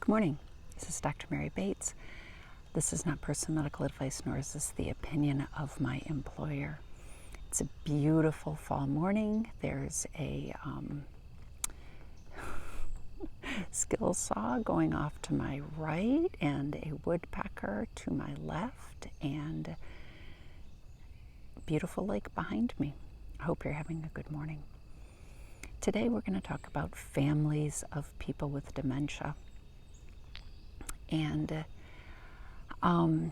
Good morning. This is Dr. Mary Bates. This is not personal medical advice, nor is this the opinion of my employer. It's a beautiful fall morning. There's a skill saw going off to my right and a woodpecker to my left and a beautiful lake behind me. I hope you're having a good morning. Today we're going to talk about families of people with dementia. And it's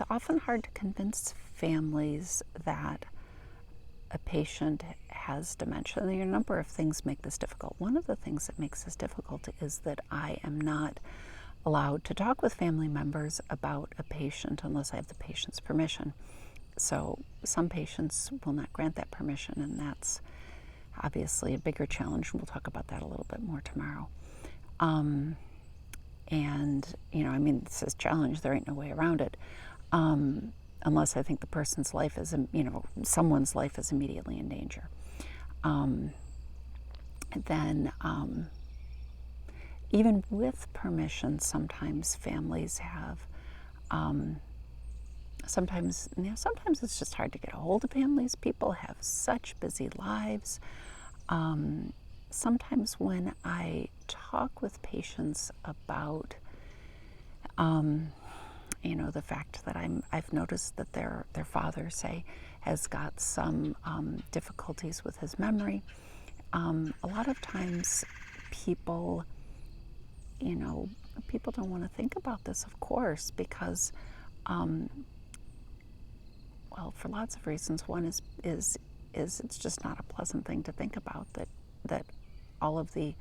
often hard to convince families that a patient has dementia. There are a number of things make this difficult. One of the things that makes this difficult is that I am not allowed to talk with family members about a patient unless I have the patient's permission. So some patients will not grant that permission, and that's obviously a bigger challenge. We'll talk about that a little bit more tomorrow. It says challenge, there ain't no way around it. Unless I think the person's life is, someone's life is immediately in danger. Even with permission, sometimes families have, sometimes it's just hard to get a hold of families. People have such busy lives. Sometimes when I talk with patients about, the fact that I've noticed that their father, say, has got some difficulties with his memory. A lot of times people don't want to think about this, of course, because, for lots of reasons. One is it's just not a pleasant thing to think about, that all of the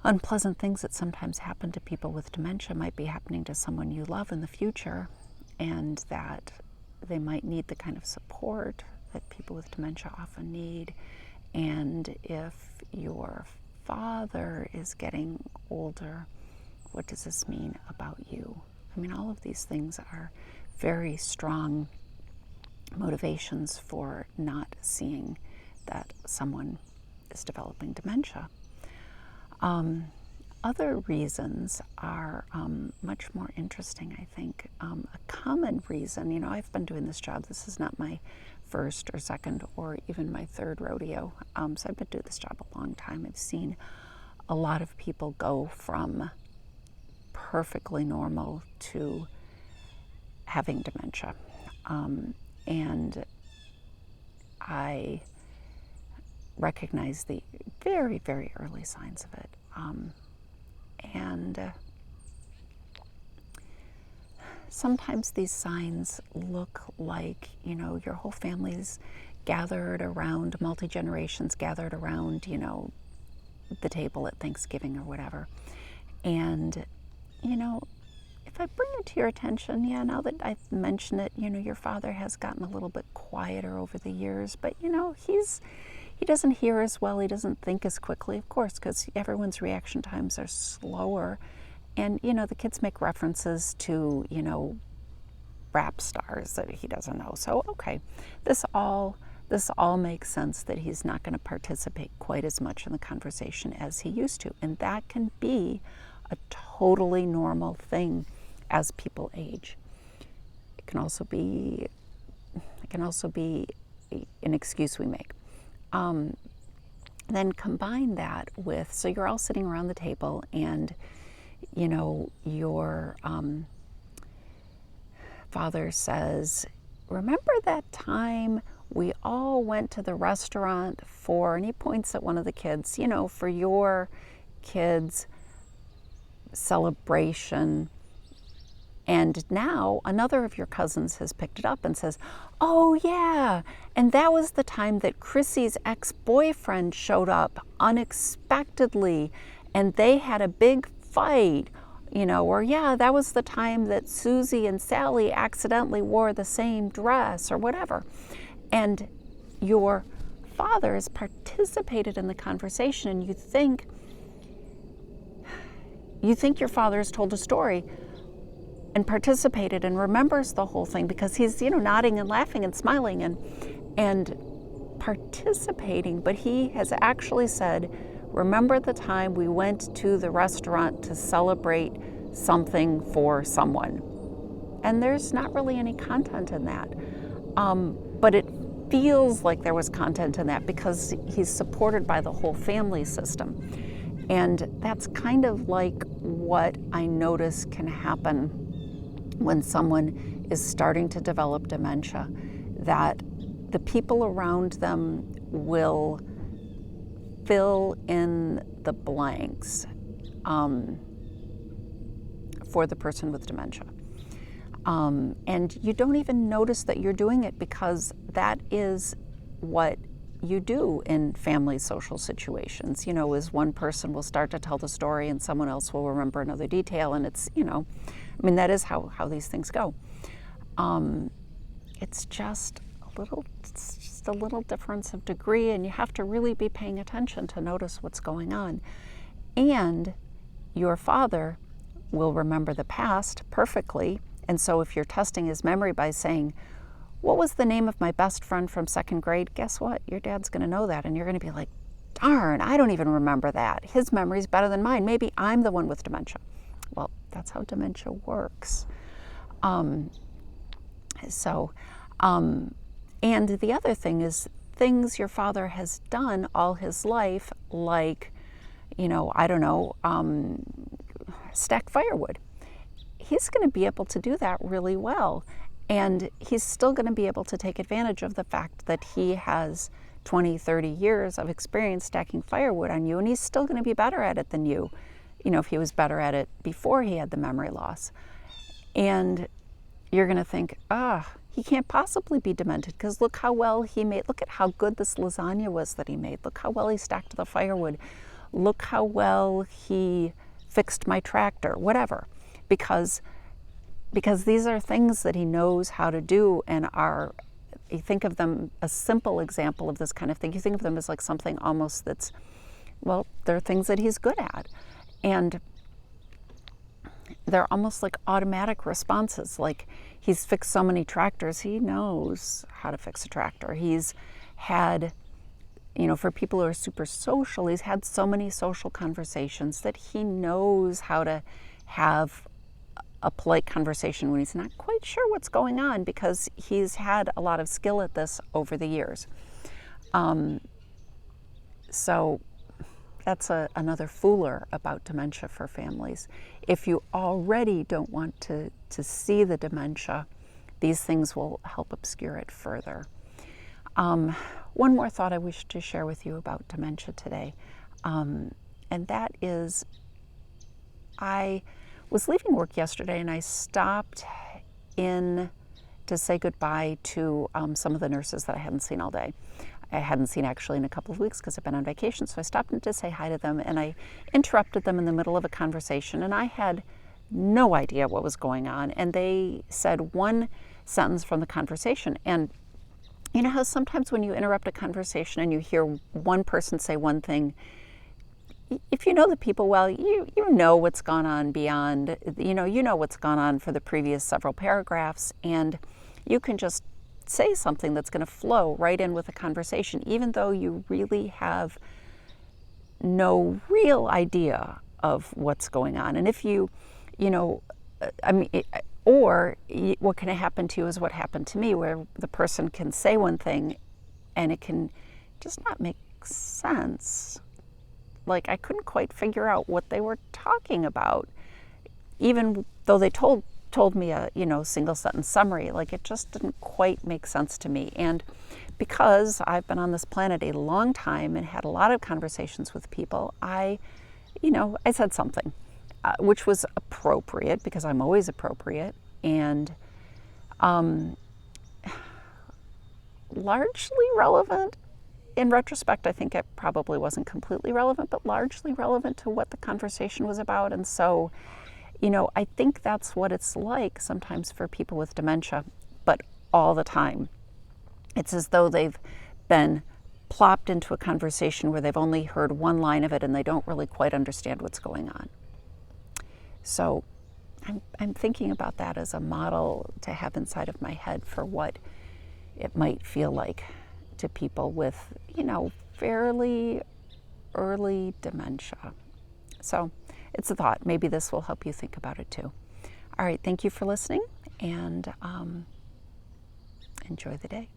unpleasant things that sometimes happen to people with dementia might be happening to someone you love in the future, and that they might need the kind of support that people with dementia often need. And if your father is getting older, what does this mean about you? All of these things are very strong motivations for not seeing that someone is developing dementia. Other reasons are much more interesting, I think. A common reason, I've been doing this job. This is not my first or second or even my third rodeo. So I've been doing this job a long time. I've seen a lot of people go from perfectly normal to having dementia. And I recognize the very, very early signs of it. Sometimes these signs look like, your whole family's gathered around, multi-generations gathered around, the table at Thanksgiving or whatever. And, if I bring it to your attention, now that I've mentioned it, your father has gotten a little bit quieter over the years, but, he doesn't hear as well, he doesn't think as quickly, of course, because everyone's reaction times are slower. And, the kids make references to, rap stars that he doesn't know. So, okay, this all makes sense that he's not going to participate quite as much in the conversation as he used to. And that can be a totally normal thing as people age. It can also be an excuse we make. Then combine that with, so you're all sitting around the table and, your father says, remember that time we all went to the restaurant for, and he points at one of the kids, for your kids' celebration. And now another of your cousins has picked it up and says, oh yeah, and that was the time that Chrissy's ex-boyfriend showed up unexpectedly and they had a big fight, or yeah, that was the time that Susie and Sally accidentally wore the same dress or whatever. And your father has participated in the conversation, and you think your father has told a story and participated and remembers the whole thing because he's, nodding and laughing and smiling and participating, but he has actually said, remember the time we went to the restaurant to celebrate something for someone. And there's not really any content in that. But it feels like there was content in that because he's supported by the whole family system. And that's kind of like what I notice can happen when someone is starting to develop dementia, that the people around them will fill in the blanks for the person with dementia. And you don't even notice that you're doing it because that is what you do in family social situations. You know, is one person will start to tell the story and someone else will remember another detail, and it's, you know, I mean, that is how these things go. It's just a little difference of degree, and you have to really be paying attention to notice what's going on. And your father will remember the past perfectly, and so if you're testing his memory by saying, what was the name of my best friend from second grade? Guess what? Your dad's going to know that, and you're going to be like, darn, I don't even remember that. His memory's better than mine. Maybe I'm the one with dementia. Well, that's how dementia works. And the other thing is things your father has done all his life, like, you know, I don't know, stack firewood. He's going to be able to do that really well. And he's still going to be able to take advantage of the fact that he has 20, 30 years of experience stacking firewood on you, and he's still going to be better at it than you, you know, if he was better at it before he had the memory loss. And you're going to think, he can't possibly be demented because look how well he made, look at how good this lasagna was that he made. Look how well he stacked the firewood. Look how well he fixed my tractor, whatever. Because these are things that he knows how to do and are, you think of them, a simple example of this kind of thing, you think of them as like something almost that's, well, they're things that he's good at. And they're almost like automatic responses. Like he's fixed so many tractors, he knows how to fix a tractor. He's had, you know, for people who are super social, he's had so many social conversations that he knows how to have a polite conversation when he's not quite sure what's going on because he's had a lot of skill at this over the years. So that's another fooler about dementia for families. If you already don't want to see the dementia, these things will help obscure it further. One more thought I wish to share with you about dementia today, and that is I was leaving work yesterday and I stopped in to say goodbye to some of the nurses that I hadn't seen all day. I hadn't seen actually in a couple of weeks because I've been on vacation, so I stopped in to say hi to them and I interrupted them in the middle of a conversation and I had no idea what was going on, and they said one sentence from the conversation. And you know how sometimes when you interrupt a conversation and you hear one person say one thing, if you know the people well, you know what's gone on beyond, you know what's gone on for the previous several paragraphs, and you can just say something that's going to flow right in with the conversation, even though you really have no real idea of what's going on. And if what can happen to you is what happened to me, where the person can say one thing and it can just not make sense. Like I couldn't quite figure out what they were talking about, even though they told me a single sentence summary. Like it just didn't quite make sense to me. And because I've been on this planet a long time and had a lot of conversations with people, I said something which was appropriate because I'm always appropriate, and largely relevant. In retrospect, I think it probably wasn't completely relevant, but largely relevant to what the conversation was about. And so, I think that's what it's like sometimes for people with dementia, but all the time. It's as though they've been plopped into a conversation where they've only heard one line of it and they don't really quite understand what's going on. So I'm thinking about that as a model to have inside of my head for what it might feel like to people with, fairly early dementia. So it's a thought. Maybe this will help you think about it too. All right, thank you for listening, and enjoy the day.